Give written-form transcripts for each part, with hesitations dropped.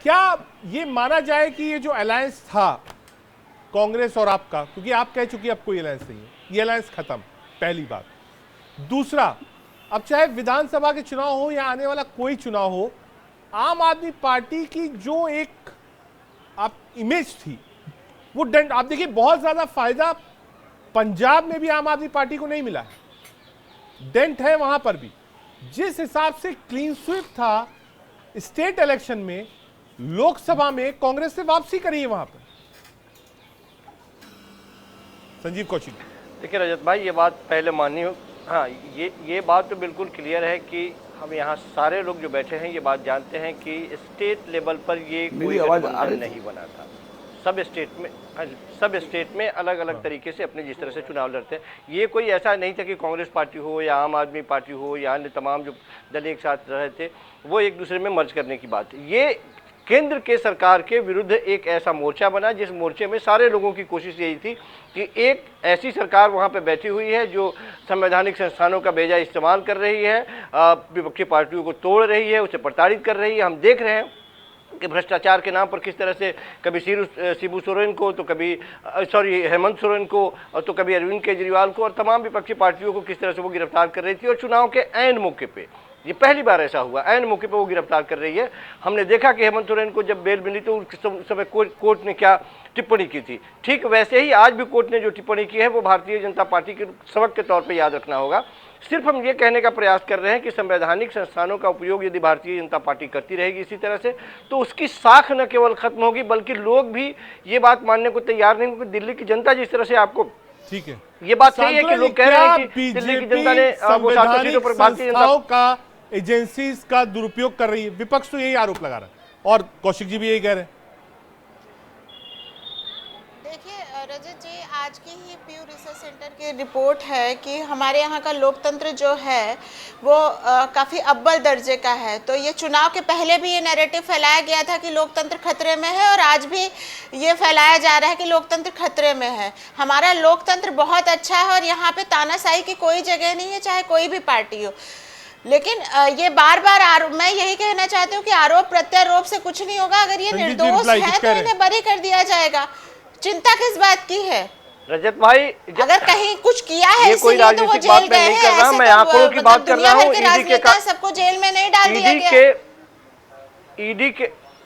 क्या ये माना जाए कि ये जो अलायंस था कांग्रेस और आपका, क्योंकि आप कह चुकी अब कोई अलायंस नहीं है, ये अलायंस खत्म, पहली बात। दूसरा, अब चाहे विधानसभा के चुनाव हो या आने वाला कोई चुनाव हो, आम आदमी पार्टी की जो एक आप इमेज थी वो डेंट, आप देखिए बहुत ज्यादा फायदा पंजाब में भी आम आदमी पार्टी को नहीं मिला है, डेंट है वहां पर भी। जिस हिसाब से क्लीन स्वीप था स्टेट इलेक्शन में, लोकसभा में कांग्रेस से वापसी करी है वहां पर। संजीव कौशिक। देखिए रजत भाई, ये बात पहले मानी हो, हाँ ये बात तो बिल्कुल क्लियर है कि हम यहाँ सारे लोग जो बैठे हैं ये बात जानते हैं कि स्टेट लेवल पर ये कोई गठबंधन नहीं बना था। सब स्टेट में अलग अलग तरीके से अपने जिस तरह से चुनाव लड़ते हैं, ये कोई ऐसा नहीं था कि कांग्रेस पार्टी हो या आम आदमी पार्टी हो या अन्य तमाम जो दल एक साथ रहे थे वो एक दूसरे में मर्ज करने की बात। ये केंद्र के सरकार के विरुद्ध एक ऐसा मोर्चा बना जिस मोर्चे में सारे लोगों की कोशिश यही थी कि एक ऐसी सरकार वहाँ पे बैठी हुई है जो संवैधानिक संस्थानों का बेजा इस्तेमाल कर रही है, विपक्षी पार्टियों को तोड़ रही है, उसे प्रताड़ित कर रही है। हम देख रहे हैं कि भ्रष्टाचार के नाम पर किस तरह से कभी शिबू सोरेन को तो कभी हेमंत सोरेन को तो कभी अरविंद केजरीवाल को और तमाम विपक्षी पार्टियों को किस तरह से वो गिरफ्तार कर रही थी। और चुनाव के ऐन मौके पे ये पहली बार ऐसा हुआ, ऐन मौके पे वो गिरफ्तार कर रही है। हमने देखा कि हेमंत सोरेन को जब बेल मिली तो उस समय कोर्ट ने क्या टिप्पणी की थी, ठीक वैसे ही आज भी कोर्ट ने जो टिप्पणी की है वो भारतीय जनता पार्टी के सबक के तौर पर याद रखना होगा। सिर्फ हम ये कहने का प्रयास कर रहे हैं कि संवैधानिक संस्थानों का उपयोग यदि भारतीय जनता पार्टी करती रहेगी इसी तरह से तो उसकी साख न केवल खत्म होगी बल्कि लोग भी ये बात मानने को तैयार नहीं, क्योंकि दिल्ली की जनता जिस तरह से आपको, ठीक है, ये बात सही है कि लोग कह रहे हैं कि दिल्ली की जनता ने संवैधानिक संस्थाओं का एजेंसीज का दुरुपयोग कर रही है, विपक्ष तो यही आरोप लगा रहा है और कौशिक जी भी यही कह रहे हैं। देखिए रजत जी, आज की ही पीयू रिसर्च सेंटर की रिपोर्ट है कि हमारे यहाँ का लोकतंत्र जो है वो काफ़ी अव्वल दर्जे का है। तो ये चुनाव के पहले भी ये नैरेटिव फैलाया गया था कि लोकतंत्र खतरे में है और आज भी ये फैलाया जा रहा है कि लोकतंत्र खतरे में है। हमारा लोकतंत्र बहुत अच्छा है और यहाँ पे तानाशाही की कोई जगह नहीं है, चाहे कोई भी पार्टी हो। लेकिन ये बार बार मैं यही कहना चाहती हूँ कि आरोप प्रत्यारोप से कुछ नहीं होगा। अगर ये निर्दोष है तो इन्हें बरी कर दिया जाएगा। चिंता किस बात की है रजत भाई? अगर कहीं कुछ किया है कोई तो वो जेल गए हैं, ऐसे मैं आंकड़ों की बात कर रहा हूँ। सबको जेल में नहीं डाल दिया गया।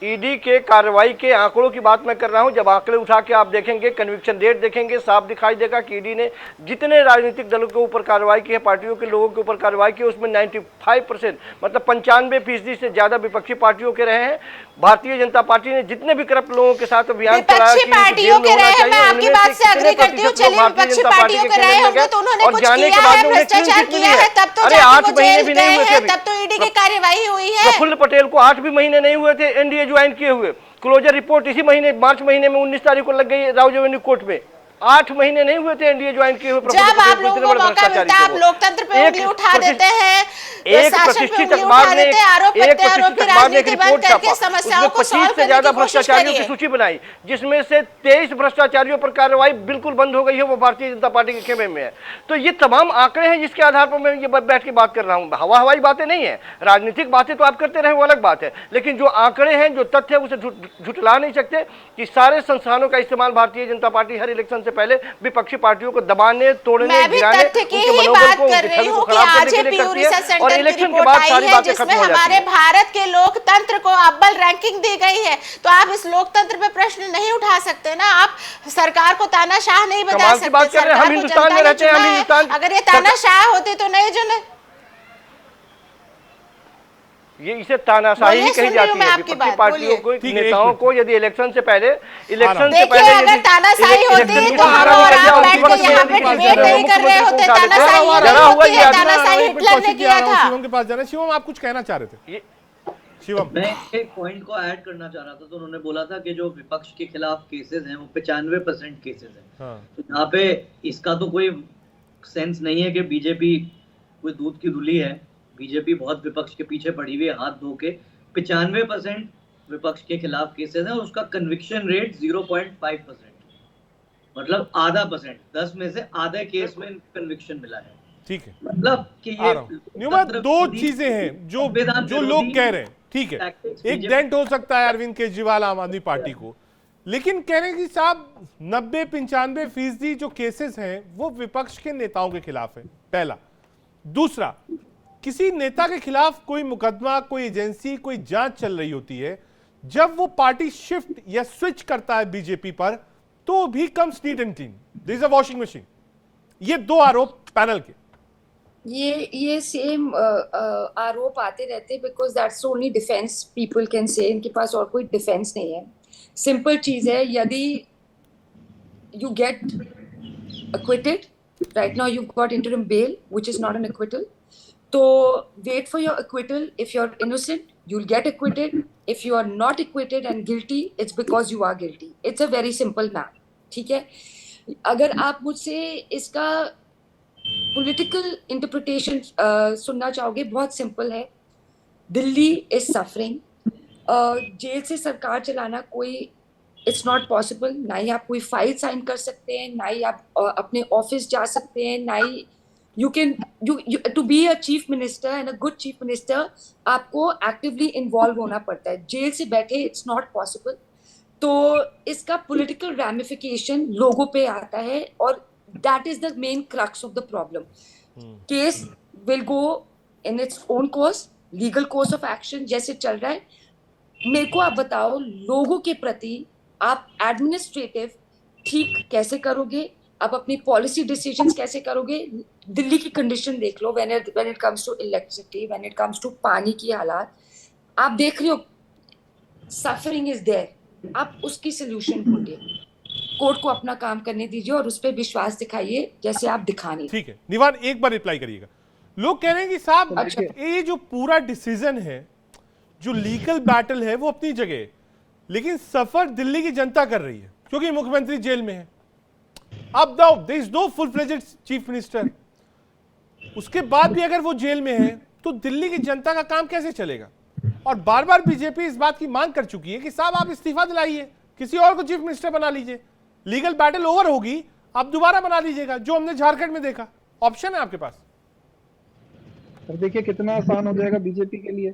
ईडी के कार्रवाई के आंकड़ों की बात मैं कर रहा हूं। जब आंकड़े उठा के आप देखेंगे, कन्विक्शन रेट देखेंगे, साफ दिखाई देगा कि ईडी ने जितने राजनीतिक दलों के ऊपर कार्रवाई की है, पार्टियों के लोगों के ऊपर कार्रवाई की है, उसमें 95% मतलब 95% से ज्यादा विपक्षी पार्टियों के रहे हैं। भारतीय जनता पार्टी ने जितने भी करप्ट लोगों के साथ अभियान चलाया, विपक्षी पार्टियों के रहे हैं, मैं आपकी बात से एग्री करती हूं। चलिए विपक्षी पार्टियों के रहे होंगे तो उन्होंने कुछ किया है, भ्रष्टाचार किया है, तब तो अरे 8 महीने भी नहीं हुए थे, तब तो ईडी की कार्यवाही हुई है। प्रफुल्ल पटेल को 8 भी महीने नहीं हुए थे एनडीए ज्वाइन किए हुए। क्लोजर रिपोर्ट इसी महीने मार्च महीने में 19 तारीख को लग गई राव रेवेन्यू कोर्ट में। 8 महीने नहीं हुए थे एनडीए ज्वाइन किए हुए। जब आप लोगों को मौका मिलता है आप लोकतंत्र पे उंगली उठा देते हैं, एक प्रतिष्ठित अखबार ने एक रिपोर्ट छापा, उसमें 25 से ज्यादा भ्रष्टाचारियों की सूची बनाई, जिसमें से 23 भ्रष्टाचारियों पर कार्रवाई बिल्कुल बंद हो गई है, वो भारतीय जनता पार्टी के खेमे में है। तो ये तमाम आंकड़े हैं जिसके आधार पर मैं ये बैठ के बात कर रहा हूँ। हवाई बातें नहीं है, राजनीतिक बातें तो आप करते रहे वो अलग बात है, लेकिन जो आंकड़े हैं, जो तथ्य है, उसे झुठला नहीं सकते कि सारे संस्थानों का इस्तेमाल भारतीय जनता पार्टी हर इलेक्शन से पहले विपक्षी पार्टियों को दबाने, तोड़ने, गिराने, उनके मनोबल को, उनके छवि को खराब करने के लिए करती है। और इलेक्शन के बाद सारी बातें खत्म हो जाती हैं। हमारे भारत के लोकतंत्र को अव्वल रैंकिंग दी गई है, तो आप इस लोकतंत्र पे प्रश्न नहीं उठा सकते ना। आप सरकार को तानाशाह नहीं बता सकते। बात कर रहे हैं, हम हिंदुस्तान में रहते हैं, हम हिंदुस्तान, अगर ये तानाशाह होते तो नहीं जो ये इसे तानाशाही ही कही जाती है। विपक्षी पार्टियों को, नेताओं को यदि इलेक्शन से पहले अगर तानाशाही होती तो हम और आप बैठ के यहाँ पे डिबेट नहीं कर रहे होते। तानाशाही हिटलर ने किया था। शिवम के पास जाना। शिवम, आप कुछ कहना चाह रहे थे? शिवम, मैं एक पॉइंट को ऐड करना चाह रहा था। तो उन्होंने बोला था कि जो विपक्ष के खिलाफ केसेस हैं वो 95% केसेस हैं। तो यहाँ पे इसका तो कोई सेंस नहीं है कि बीजेपी कोई दूध की धुली है। बीजेपी बहुत विपक्ष के पीछे पड़ी हुई है हाथ धो के। 95% विपक्ष के खिलाफ केसेस हैं और उसका कन्विक्शन रेट 0.5%, मतलब आधा परसेंट। 10 में से आधे केस में कन्विक्शन मिला है। ठीक है, मतलब कि ये दो चीजें हैं जो लोग कह रहे हैं। ठीक है, एक डेंट हो सकता है अरविंद केजरीवाल आम आदमी पार्टी को, लेकिन कह रहे हैं कि साहब 90-95% जो केसेस हैं वो विपक्ष के नेताओं के खिलाफ है, पहला। दूसरा, किसी नेता के खिलाफ कोई मुकदमा, कोई एजेंसी, कोई जांच चल रही होती है, जब वो पार्टी शिफ्ट या स्विच करता है बीजेपी पर, तो भी comes neat and clean, this is a washing machine. ये दो आरोप पैनल के, ये सेम आरोप आते रहते, because that's only defence people can say. इनके पास और कोई डिफेंस नहीं है। सिंपल चीज है, यदि you get acquitted, right now you've got interim bail, which is not an acquittal, so wait for your acquittal. If you're innocent, you'll get acquitted. If you are not acquitted and guilty, it's because you are guilty. It's a very simple math. ठीक है, अगर आप मुझसे इसका political interpretation सुनना चाहोगे, बहुत simple है। Delhi is suffering. जेल से सरकार चलाना कोई इट्स नॉट पॉसिबल। ना ही आप कोई फाइल साइन कर सकते हैं, ना ही आप अपने ऑफिस जा सकते हैं, ना ही you can to be a chief minister and a good chief minister आपको एक्टिवली इन्वॉल्व होना पड़ता है। जेल से बैठे इट्स नॉट पॉसिबल। तो इसका पॉलिटिकल रैमिफिकेशन लोगों पे आता है, और that is the main crux of the problem. Case will go in its own course, legal course of action जैसे चल रहा है। मेरे को आप बताओ, लोगों के प्रति आप एडमिनिस्ट्रेटिव ठीक कैसे करोगे, आप अपनी पॉलिसी डिसीजंस कैसे करोगे? दिल्ली की कंडीशन देख लो, when it comes to electricity, when it comes to पानी की हालात, आप देख रहे हो सफरिंग इज देयर। आप उसकी सोल्यूशन ढूंढिए, कोर्ट को अपना काम करने दीजिए और उस पर विश्वास दिखाइए जैसे आप दिखाने। ठीक है, निवान एक बार रिप्लाई करिएगा। लोग कह रहे हैं कि साहब अच्छा, ये जो पूरा डिसीजन है, जो लीगल बैटल है, वो अपनी जगह है, लेकिन सफर दिल्ली की जनता कर रही है क्योंकि मुख्यमंत्री जेल में है। अब there is no full fledged chief minister. उसके बाद भी अगर वो जेल में है तो दिल्ली की जनता का काम कैसे चलेगा? और बार बार बीजेपी इस बात की मांग कर चुकी है कि साहब आप इस्तीफा दिलाइए, किसी और को चीफ मिनिस्टर बना लीजिए, लीगल बैटल ओवर होगी, आप दोबारा बना लीजिएगा, जो हमने झारखंड में देखा। ऑप्शन है आपके पास। और देखिए कितना आसान हो जाएगा बीजेपी के लिए।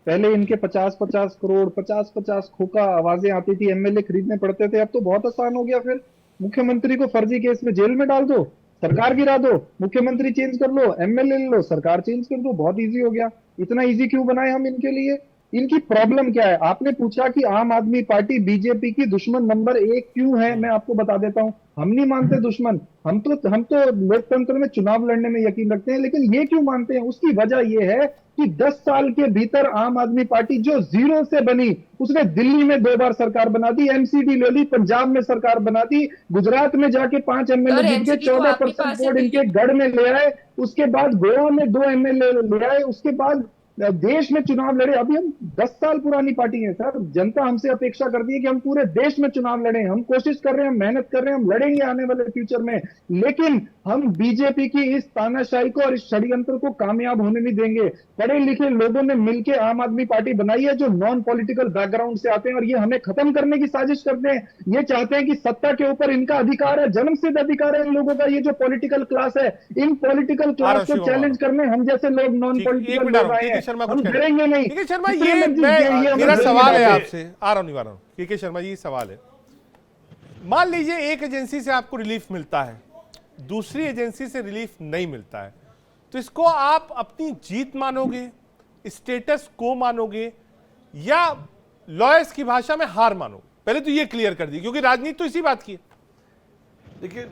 पहले इनके 50-50 करोड़ 50-50 खोखा आवाजें आती थी, एमएलए खरीदने पड़ते थे। अब तो बहुत आसान हो गया। फिर मुख्यमंत्री को फर्जी केस में जेल में डाल दो, सरकार गिरा दो, मुख्यमंत्री चेंज कर लो, एमएलए ले लो, सरकार चेंज कर दो। बहुत इजी हो गया। इतना इजी क्यों बनाए हम इनके लिए? इनकी प्रॉब्लम क्या है? आपने पूछा कि आम आदमी पार्टी बीजेपी की दुश्मन नंबर 1 क्यों है। मैं आपको बता देता हूं। हम नहीं मानते दुश्मन, हम तो लोकतंत्र में चुनाव लड़ने में यकीन रखते हैं। लेकिन ये क्यों मानते हैं? उसकी वजह ये है कि 10 साल के भीतर आम आदमी पार्टी जो जीरो से बनी, उसने दिल्ली में 2 बार सरकार बना दी, एमसीडी ले ली, पंजाब में सरकार बना दी, गुजरात में जाके 5 एमएलए जीत के 14% वोट इनके गढ़ में ले आए। उसके बाद गोवा में 2 एमएलए ले आए। उसके बाद देश में चुनाव लड़े। अभी हम 10 साल पुरानी पार्टी है सर। जनता हमसे अपेक्षा करती है कि हम पूरे देश में चुनाव लड़ें। हम कोशिश कर रहे हैं, मेहनत कर रहे हैं, हम लड़ेंगे आने वाले फ्यूचर में। लेकिन हम बीजेपी की इस तानाशाही को और इस षड्यंत्र को कामयाब होने नहीं देंगे। पढ़े लिखे लोगों ने मिलकर आम आदमी पार्टी बनाई है, जो नॉन पॉलिटिकल बैकग्राउंड से आते हैं, और ये हमें खत्म करने की साजिश करते हैं। ये चाहते हैं कि सत्ता के ऊपर इनका अधिकार है, जन्मसिद्ध अधिकार है इन लोगों का। ये जो पॉलिटिकल क्लास है, इन पॉलिटिकल क्लास को चैलेंज करने हम जैसे लोग नॉन पॉलिटिकल लोग आए हैं, हम डरेंगे नहीं। के शर्मा, ये मेरा सवाल है आपसे, आ रहा हूं के शर्मा जी, सवाल है। मान लीजिए एक एजेंसी से आपको रिलीफ मिलता है, दूसरी एजेंसी से रिलीफ नहीं मिलता है, तो इसको आप अपनी जीत मानोगे, स्टेटस को मानोगे, या लॉयर्स की भाषा में हार मानोगे? पहले तो ये क्लियर कर दी, क्योंकि राजनीति तो इसी बात की है। देखिए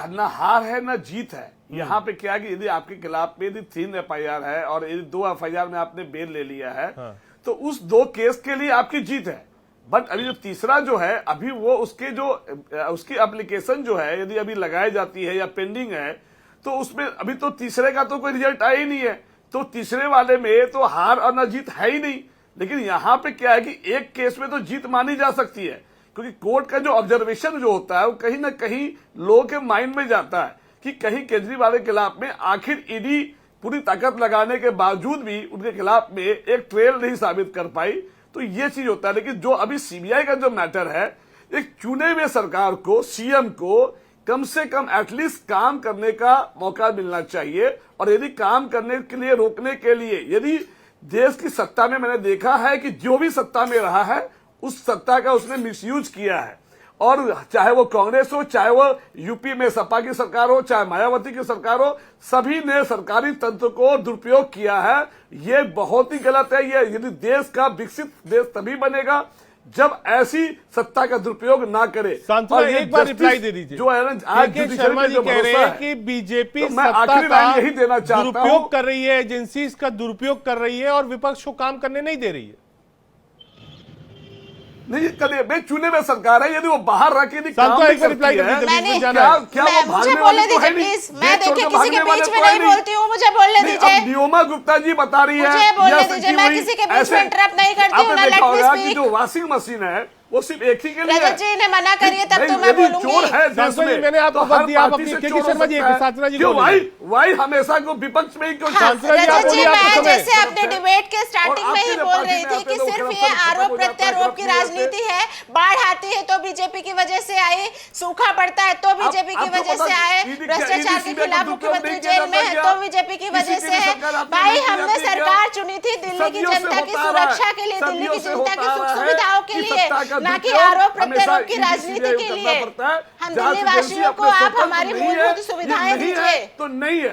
ना हार है ना जीत है। यहाँ पे क्या है कि यदि आपके खिलाफ में यदि 3 FIR है और यदि 2 FIR में आपने बेल ले लिया है, हाँ, तो उस 2 केस के लिए आपकी जीत है। बट अभी जो तीसरा जो है, अभी वो उसकी एप्लीकेशन जो है यदि अभी लगाई जाती है या पेंडिंग है, तो उसमें अभी तो तीसरे का तो कोई रिजल्ट आया ही नहीं है। तो तीसरे वाले में तो हार और ना जीत है ही नहीं। लेकिन यहाँ पे क्या है कि एक केस में तो जीत मानी जा सकती है, क्योंकि कोर्ट का जो ऑब्जर्वेशन जो होता है वो कहीं ना कहीं लोगों के माइंड में जाता है कि कहीं केजरीवाल के खिलाफ में आखिर ईडी पूरी ताकत लगाने के बावजूद भी उनके खिलाफ में एक ट्रेल नहीं साबित कर पाई। तो ये चीज होता है। लेकिन जो अभी सीबीआई का जो मैटर है, एक चुने हुए सरकार को, सीएम को कम से कम एटलीस्ट काम करने का मौका मिलना चाहिए। और यदि काम करने के लिए रोकने के लिए यदि देश की सत्ता में मैंने देखा है कि जो भी सत्ता में रहा है उस सत्ता का उसने मिसयूज किया है, और चाहे वो कांग्रेस हो, चाहे वो यूपी में सपा की सरकार हो, चाहे मायावती की सरकार हो, सभी ने सरकारी तंत्र को दुरुपयोग किया है। ये बहुत ही गलत है। ये यदि देश का विकसित देश तभी बनेगा जब ऐसी सत्ता का दुरुपयोग ना करे। सांत्वना, एक बार रिप्लाई दे दीजिए। जो है ना, आज शर्मा जी कह रहे हैं कि बीजेपी सत्ता का यही देना चाहता हूं, दुरुपयोग कर रही है, एजेंसी इसका दुरुपयोग कर रही है और विपक्ष को काम करने नहीं दे रही है। नहीं, कभी भाई चुने में सरकार है, यदि वो बाहर रह के क्या वो मुझे बोलने दीजिए प्लीज। मैं देखिए किसी के बीच में नहीं बोलती हूँ, मुझे बोलने दीजिए। नियोमा गुप्ता जी बता रही है, मुझे बोलने दीजिए, मैं किसी के बीच में इंटरप्ट नहीं करती हूँ। आपने देखा होगा कि जो वॉशिंग मशीन है वो सिर्फ एक ही के लिए रजत जी ने मना करिए तब तो मैं बोलूंगी। चोर है देश में, मैंने आपको तो हर दिया, आप पार्टी अपनी से के चोर शर्मा जी, हो सकता है। सांत्वना जी क्यों को वाई हमेशा को विपक्ष में ही क्यों? रजत जी, मैं जैसे अपने डिबेट के स्टार्टिंग में ही बोल रही थी कि सिर्फ ये आरोप प्रत्यारोप की राजनीति है। बाढ़ आती है तो बीजेपी की वजह से आई, सूखा पड़ता है तो बीजेपी की वजह से आए, भ्रष्टाचार के खिलाफ मुख्यमंत्री जेल में है तो बीजेपी की वजह से है। भाई, हमने सरकार चुनी थी दिल्ली की जनता की सुरक्षा के लिए, दिल्ली की जनता की सुख सुविधाओं के लिए, ना कि आरोप प्रत्यारोप की राजनीति के लिए। हम दिल्ली वासियों को आप हमारी मूलभूत सुविधाएं दीजिए। तो नहीं है।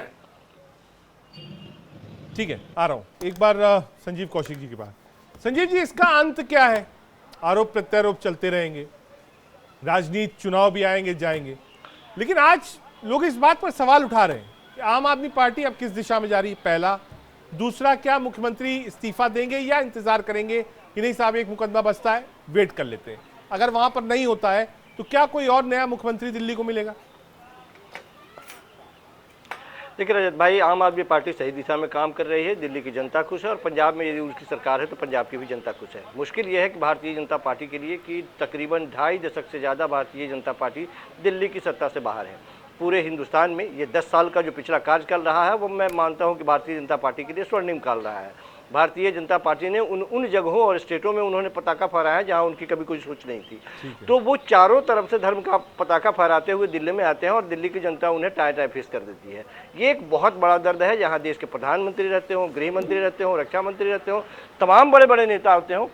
ठीक है, आ रहा हूं एक बार संजीव कौशिक जी के पास। संजीव जी, इसका अंत क्या है? आरोप प्रत्यारोप चलते रहेंगे, राजनीति, चुनाव भी आएंगे जाएंगे, लेकिन आज लोग इस बात पर सवाल उठा रहे हैं कि आम आदमी पार्टी अब किस दिशा में जा रही है, पहला। दूसरा, क्या मुख्यमंत्री इस्तीफा देंगे या इंतजार करेंगे कि नहीं साहब एक मुकदमा बचता है, वेट कर लेते हैं। अगर वहां पर नहीं होता है तो क्या कोई और नया मुख्यमंत्री दिल्ली को मिलेगा? देखिए रजत भाई, आम आदमी पार्टी सही दिशा में काम कर रही है, दिल्ली की जनता खुश है, और पंजाब में यदि उसकी सरकार है तो पंजाब की भी जनता खुश है। मुश्किल यह है कि भारतीय जनता पार्टी के लिए कि तकरीबन 2.5 दशक से ज़्यादा भारतीय जनता पार्टी दिल्ली की सत्ता से बाहर है। पूरे हिंदुस्तान में ये 10 साल का जो पिछला कार्यकाल रहा है वो मैं मानता हूँ कि भारतीय जनता पार्टी के लिए स्वर्णिम काल रहा है। भारतीय जनता पार्टी ने उन जगहों और स्टेटों में उन्होंने पताका फहराया जहां उनकी कभी कोई सोच नहीं थी। तो वो चारों तरफ से धर्म का पताका फहराते हुए दिल्ली में आते हैं और दिल्ली की जनता उन्हें टाई टाई फेस कर देती है। ये एक बहुत बड़ा दर्द है। जहां देश के प्रधानमंत्री रहते हों, गृह मंत्री रहते हों, रक्षा मंत्री रहते हों, तमाम बड़े बड़े नेता होते हों,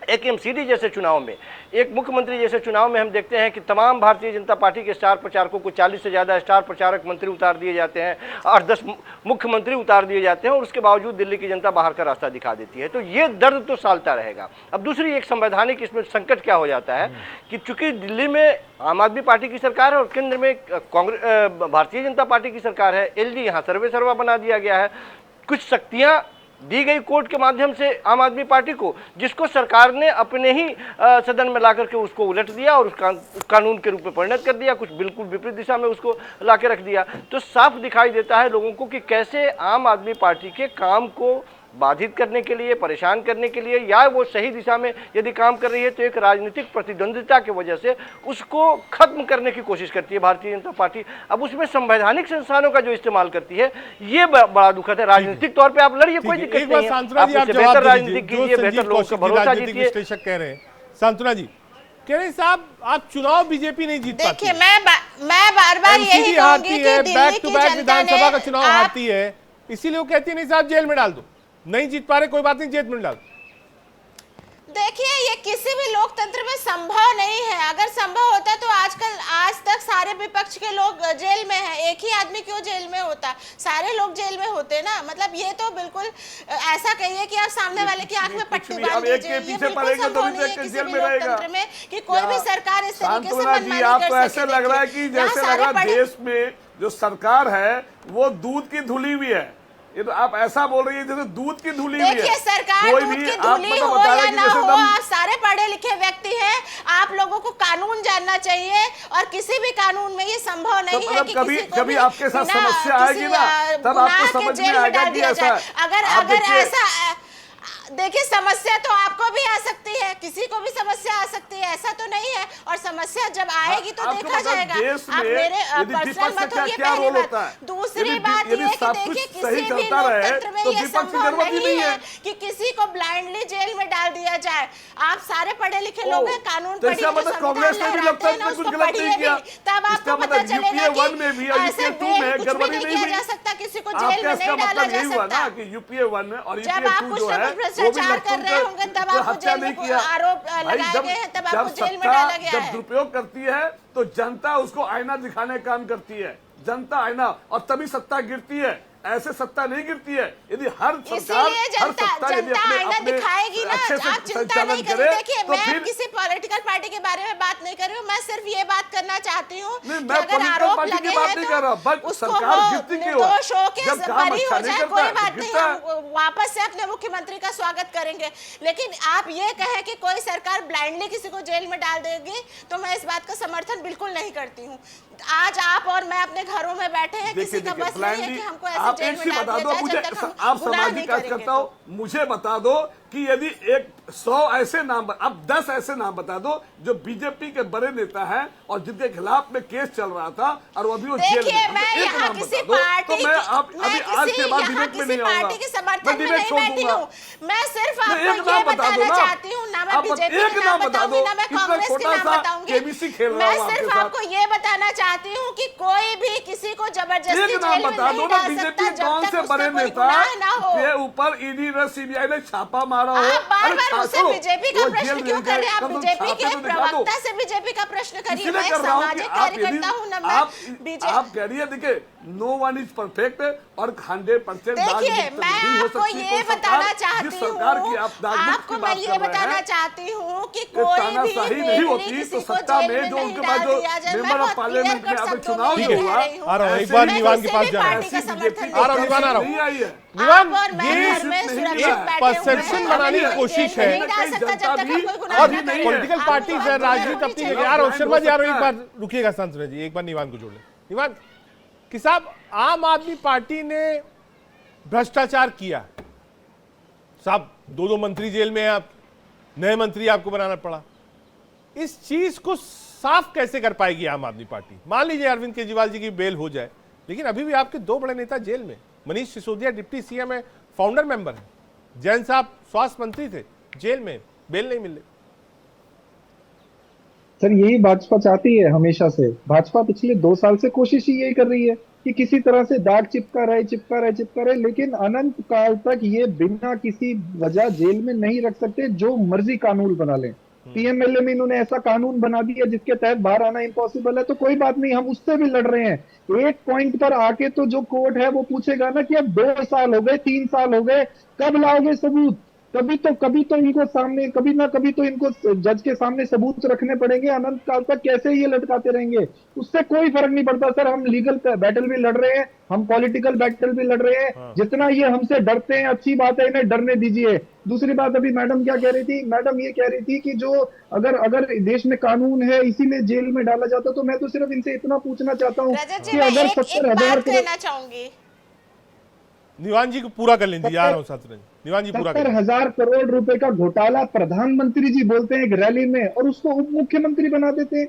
एक एमसीडी जैसे चुनाव में, एक मुख्यमंत्री जैसे चुनाव में हम देखते हैं कि तमाम भारतीय जनता पार्टी के स्टार प्रचारकों को 40 से ज़्यादा स्टार प्रचारक मंत्री उतार दिए जाते हैं, 8-10 मुख्यमंत्री उतार दिए जाते हैं, और उसके बावजूद दिल्ली की जनता बाहर का रास्ता दिखा देती है। तो ये दर्द तो सालता रहेगा। अब दूसरी एक संवैधानिक इसमें संकट क्या हो जाता है कि चूंकि दिल्ली में आम आदमी पार्टी की सरकार है और केंद्र में कांग्रेस भारतीय जनता पार्टी की सरकार है, एलडी यहाँ सर्वे सर्वा बना दिया गया है। कुछ शक्तियाँ दी गई कोर्ट के माध्यम से आम आदमी पार्टी को, जिसको सरकार ने अपने ही सदन में ला करके उसको उलट दिया और उस कानून के रूप में परिणत कर दिया, कुछ बिल्कुल विपरीत दिशा में उसको ला के रख दिया। तो साफ दिखाई देता है लोगों को कि कैसे आम आदमी पार्टी के काम को बाधित करने के लिए, परेशान करने के लिए, या वो सही दिशा में यदि काम कर रही है तो एक राजनीतिक प्रतिद्वंदिता की वजह से उसको खत्म करने की कोशिश करती है भारतीय जनता पार्टी। अब उसमें संवैधानिक संस्थानों का जो इस्तेमाल करती है, ये बड़ा दुखद है। राजनीतिक तौर पे आप लड़िए, कोई दिक्कत नहीं है, आप बेहतर राजनीति कीजिए, बेहतर लोगों का भरोसा जीतिए। विश्लेषक कह रहे हैं, सांत्वना जी कह रहे हैं साहब आप चुनाव बीजेपी नहीं जीत पाती। देखिए, मैं बार-बार यही कहूंगी कि दिल्ली की जनता विधानसभा का चुनाव हारती है, इसीलिए वो कहती है नहीं साहब जेल में डाल दो, नहीं जीत पा रहे कोई बात नहीं, जेल में डाल। देखिए, ये किसी भी लोकतंत्र में संभव नहीं है। अगर संभव होता तो आज तक सारे विपक्ष के लोग जेल में हैं। एक ही आदमी क्यों जेल में होता, सारे लोग जेल में होते ना। मतलब ये तो बिल्कुल ऐसा कहिए कि आप सामने वाले की आंख में पट्टी बांध दीजिए, ये बिल्कुल संभव नहीं है किसी भी लोकतंत्र में कि कोई भी सरकार इस तरीके से मनमानी कर सके। ऐसे लग रहा है कि जैसे लग रहा है देश में जो सरकार है वो दूध की धुली हुई है। ये तो आप ऐसा बोल रही है जैसे दूध की धुली हुई है। देखिए, सरकार दूध की धुली हो या ना हो, आप सारे पढ़े लिखे व्यक्ति हैं, आप लोगों को कानून जानना चाहिए, और किसी भी कानून में ये संभव नहीं है कि कभी आपके साथ समस्या आएगी ना, तब आपको समझ में आएगा कि ऐसा। अगर ऐसा, देखिए, समस्या तो आपको भी आ सकती है, किसी को भी समस्या आ सकती है, ऐसा तो नहीं है। और समस्या जब आएगी तो आपको देखा पता जाएगा। देश आप में मेरे यदि पर्सनल विपक्ष का मत होइए, क्या पहली रोल बात। होता है? दूसरी यदि- बात यदि ये कि सब कुछ देखिए सही किसी भी चलता रहे, लोकतंत्र में तो ये विपक्ष की संभव जरूरत ही नहीं नहीं है है। कि किसी को ब्लाइंडली जेल में डाल दिया जाए। आप सारे पढ़े लिखे लोग हैं, कानून तो इसका पढ़िए, जो मतलब कांग्रेस ने भी संविधान लगता है लहराते हैं ना, कुछ उसको गलत नहीं पढ़िए किया। भी, तब इसका आपको पता मतलब चलेगा यूपीए 1 कि में भी और ऐसे यूपीए 2 में कुछ भी गड़बड़ी नहीं नहीं किया हुई। जा सकता, किसी को जेल आपका में इसका नहीं डाला मतलब जा यही हुआ सकता। ना कि यूपीए 1 और जब यूपीए आप 2 कुछ जो है ना कुछ भ्रष्टाचार कर रहे होंगे, तब आपको हत्या जेल नहीं में किया। आरोप भाई लगाए गए हैं, तब जब आपको जेल में सत्ता डाला गया जब है। दुरुपयोग करती है तो जनता उसको आईना दिखाने का काम करती है। जनता आईना, और तभी सत्ता गिरती है। ऐसे सत्ता नहीं गिरती है। यदि हर सरकार इसीलिए हर सत्ता यदि जनता आईना अपने दिखाएगी ना। अच्छे से आप चिंता संचालन नहीं करे करिए। देखिए, तो मैं फिर किसी पॉलिटिकल पार्टी के बारे में बात नहीं कर रही हूँ, मैं सिर्फ ये बात करना चाहती हूँ नहीं, कि मैं अगर पॉलिटिकल आरोप पार्टी की लगे बात हैं नहीं कर रहा, बट तो उसको सरकार वो गिरती क्यों है? निर्दोष हो के जब काम बरी अच्छा हो नहीं जाए, करता कोई है, बात नहीं, गिरता हम वापस से अपने मुख्यमंत्री का स्वागत करेंगे। लेकिन आप ये कहें कि कोई सरकार ब्लाइंडली किसी को जेल में डाल देगी, तो मैं इस बात का समर्थन बिल्कुल नहीं करती हूँ। आज आप और मैं अपने घरों में बैठे हैं, किसी का बस नहीं है कि हमको ऐसे आप जेल एक में चीज डाल बता दो दिया मुझे, जाए जब तक हम आप गुनाह नहीं सामाजिक करेंगे। कार्यकर्ता हो, मुझे बता दो कि यदि 100 ऐसे नाम, अब 10 ऐसे नाम बता दो जो बीजेपी के बड़े नेता हैं और जिनके खिलाफ में केस चल रहा था और वो अभी वो जेल में। देखिए, मैं एक यहाँ नाम किसी बता दो, पार्टी तो मैं आप मैं अभी आज के बाद यहाँ डिबेट में किसी नहीं आऊंगा। पार्टी के समर्थन मैं में डिबेट नहीं छोड़ बैठी दूंगा। हूँ। मैं सिर्फ नहीं, आपको एक ये नाम बता दो बताना ना। चाहती हूँ, ना मैं आप बीजेपी एक के नाम नाम बता बताऊंगी, दो। ना मैं इतना कांग्रेस के छोटा नाम सा बताऊंगी। केबीसी खेल रहा मैं हूं आपके सिर्फ साथ। आपको ये बताना चाहती हूँ कि कोई भी किसी को जबरदस्ती एक जेल नाम में बता दो नहीं ना, डाल बीजेपी सकता कौन जब से तक बड़े उसका कोई नेता गुनाह ना हो। के ऊपर ईडी ने सीबीआई ने छापा मारा हो। आप बार अरे बार उससे छोड़ो, बीजेपी का वो प्रश्न जेल क्यों में कर रहे हैं? आप कम से कम बीजेपी छापे के तो दिखा दो। प्रवक्ता से बीजेपी का प्रश्न करिए। इसीलिए मैं एक कर रहा हूं कि सामाजिक आप यदि कार्यकर्ता हूँ ना, मैं आप कह रही है, देखिए नो वन इज परफेक्ट और 100% देखिए, मैं आपको ये बताना चाहती सरकार की हूँ, आप दागमुक्त आपको की मैं बात ये कर रहे बताना हैं। चाहती हूँ कि ये कोई भी तानाशाही नहीं बेदली होती किसी तो को सत्ता जेल में में जो नहीं उनके डाल पास जो दिया जाए। मैं मेंबर ऑफ बहुत पार्लियामेंट क्लियर में कट अगर शब्दों चुनाव में जो ये हुआ, कह रही हूँ। आ रहा हूँ, एक ऐसे बार मैं निवान के किसी पास भी जा रहा हूँ। पार्टी का ऐसी समर्थन बीजेपी आ रहा हूँ, नहीं निवान आ रहा करती हूँ। नहीं आई है। निवान, आप और मैं ये घर में नहीं सुरक्षित मिला एक बैठे हुए परसेप्शन हैं। बनाने की कोई कोशिश जेल में है। नहीं डाल सकता जब तक हम कोई गुनाह अभी ना नहीं करें। है। पॉलिटिकल आपको पार्टी बात से करनी राजनीति अपनी चाहिए। जगह। आ रहा हूँ, शर्मा जी आ रहा हूँ, एक सकता बार रुकिएगा सांसद जी, एक बार निवान को जोड़ लें। निवान कि साहब, आम आदमी पार्टी ने भ्रष्टाचार किया साहब, 2 मंत्री जेल में हैं, आप नए मंत्री आपको बनाना पड़ा। इस चीज को साफ कैसे कर पाएगी आम आदमी पार्टी? मान लीजिए अरविंद केजरीवाल जी की बेल हो जाए, लेकिन अभी भी आपके 2 बड़े नेता जेल में। मनीष सिसोदिया डिप्टी सीएम है, फाउंडर मेंबर है। जैन साहब स्वास्थ्य मंत्री थे, जेल में, बेल नहीं मिल रही। सर यही भाजपा चाहती है हमेशा से। भाजपा पिछले 2 साल से कोशिश ही यही कर रही है कि किसी तरह से दाग चिपका रहे, लेकिन अनंत काल तक ये बिना किसी वजह जेल में नहीं रख सकते, जो मर्जी कानून बना लें। पीएमएलए में इन्होंने ऐसा कानून बना दिया जिसके तहत बाहर आना इम्पॉसिबल है। तो कोई बात नहीं, हम उससे भी लड़ रहे हैं। एक पॉइंट पर आके तो जो कोर्ट है वो पूछेगा ना कि अब 2 साल हो गए, 3 साल हो गए, कब लाओगे सबूत? कभी तो इनको सामने, कभी ना कभी तो इनको जज के सामने सबूत रखने पड़ेंगे। अनंत काल तक कैसे ये लटकाते रहेंगे? उससे कोई फर्क नहीं पड़ता सर। हम लीगल बैटल भी लड़ रहे हैं, हम पॉलिटिकल बैटल भी लड़ रहे हैं। जितना ये हमसे डरते हैं, अच्छी बात है, इन्हें डरने दीजिए। दूसरी बात, अभी मैडम क्या कह रही थी? मैडम ये कह रही थी कि जो अगर देश में कानून है, इसीलिए जेल में डाला जाता। तो मैं तो सिर्फ इनसे इतना पूछना चाहता हूँ कि अगर 70,000 कहना चाहूंगी, निवान जी को पूरा कर लेंगे। आ रहा हूँ साथ में, निवान जी पूरा कर। 70,000 करोड़ रुपए का घोटाला प्रधानमंत्री जी बोलते हैं एक रैली में, और उसको उप मुख्यमंत्री बना देते हैं।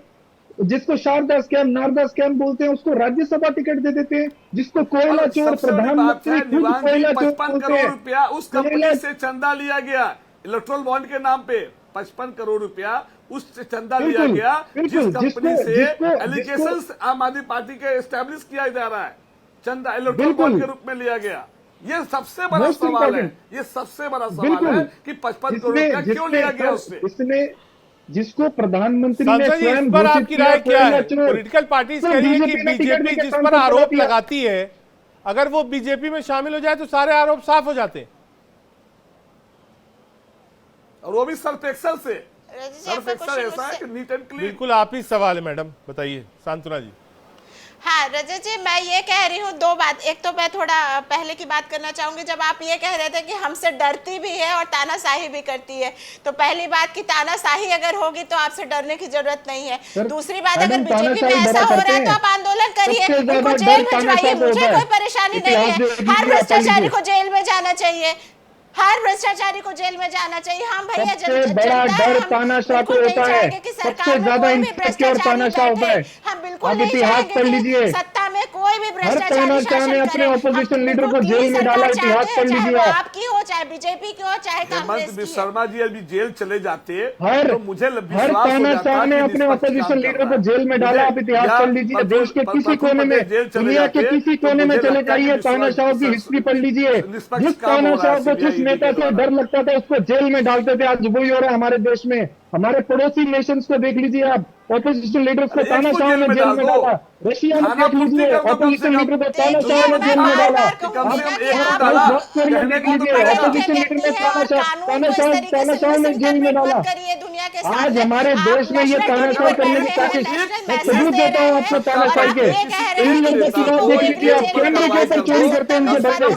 जिसको शारदा स्कैम, नारदा स्कैम बोलते हैं, उसको राज्यसभा टिकट दे देते हैं। जिसको कोयला चोर प्रधानमंत्री खुद कोयला चोर 55 करोड़ रुपया उस कंपनी से चंदा लिया गया इलेक्ट्रल बॉन्ड के नाम पे। 55 करोड़ रुपया उस चंदा लिया गया जिस कंपनी से एलिगेशंस आम आदमी पार्टी के एस्टेब्लिश किया जा रहा है। चंदा इलेक्ट्रल बॉन्ड के रूप में लिया गया। ये सबसे बड़ा सवाल है, ये सबसे बड़ा सवाल है कि 55 करोड़ रुपया क्यों लिया गया उससे। इसने जिसको प्रधानमंत्री ने स्वयं इस पर आपकी राय क्या है? पॉलिटिकल पार्टी कह रही है कि बीजेपी जिस पर आरोप लगाती है, अगर वो बीजेपी में शामिल हो जाए तो सारे आरोप साफ हो जाते हैं, और वो भी सर्फ एक्सल से। सर्फ एक्सल ऐसा है कि नीट एंड क्लीन। बिल्कुल आप ही सवाल है मैडम, बताइए सांत्वना जी। हाँ रजत जी, मैं ये कह रही हूँ 2 बात। एक तो मैं थोड़ा पहले की बात करना चाहूंगी, जब आप ये कह रहे थे कि हमसे डरती भी है और तानाशाही भी करती है। तो पहली बात कि तानाशाही अगर होगी तो आपसे डरने की जरूरत नहीं है। दूसरी बात, अगर बीजेपी में ऐसा हो रहा है तो आप आंदोलन करिए, उनको जेल भिजवाइए, मुझे कोई परेशानी नहीं है। हर भ्रष्टाचारी को जेल में जाना चाहिए, हर भ्रष्टाचारी को जेल में जाना चाहिए। हम भैया सबसे बड़ा डर तानाशाह को होता है, सबसे ज्यादा इनसिक्योर तानाशाह होता है। हम बिल्कुल आप नहीं इतिहास चाहेंगे पढ़ कि लीजिए, सत्ता में कोई भी हर भ्रष्टाचारी तानाशाह ने शासन अपने करे। ऑपोजिशन हम लीडर को बिल्कुल जेल में डाला, सरकार इतिहास चाहते पढ़ हैं, चाहे लीजिए वो आप। आपकी हो, चाहे बीजेपी की हो, चाहे कांग्रेस हेमंत की। शर्मा जी अभी जेल चले जाते हर तो मुझे हर विश्वास हो जाता तानाशाह ने कि अपने निष्पक्ष ऑपोजिशन काम कर लीडर रहा को है। जेल में डाला। आप इतिहास या पढ़ लीजिए, देश के किसी कोने में, जेल चले दुनिया के जाते किसी तो कोने में मुझे चले लगता है कि जाइए, विश्वास- तानाशाहों की हिस्ट्री पढ़ लीजिए। निष्पक्ष जिस काम हो रहा है तानाशाह को, जिस CBI नेता के से द्वारा। डर लगता था उसको जेल में डालते थे, आज वही हो रहा है हमारे देश में। हमारे पड़ोसी नेशंस को देख लीजिए आप, ऑपोजिशन लीडर्स को अरे एक को तानाशाहों ने जेल में डाला। रशिया में खाना देख पूर्ति लीजिए, कर दो कम से ऑपोजिशन कम। लीडर को देखिए, तानाशाहों ने मैं जेल में बार-बार डाला। कहूंगी कम से ना कम कि एक को आप डाला, नॉर्थ कोरिया कहने देख को तो लीजिए, पहले ऑपोजिशन लीडर व्यक्ति ने है और कानून को इस तरीके से तानाशाह ने जेल में डाला। करिए दुनिया के आज सामने। हमारे आप देश में ये नेशनल टीवी तानाशाह पर करने बैठे की हैं, कोशिश, नेशनल मैं मैसेज सबूत दे देता हूँ रहे आपको हैं, और तानाशाही आप के। ये कह रहे इन हैं लोगों कि की किसी बात को देख कोई लीजिए, भी आप जेल में कैमरे के डाल ऊपर सकता चोरी है। करते हैं उनके सत्ता बच्चे। में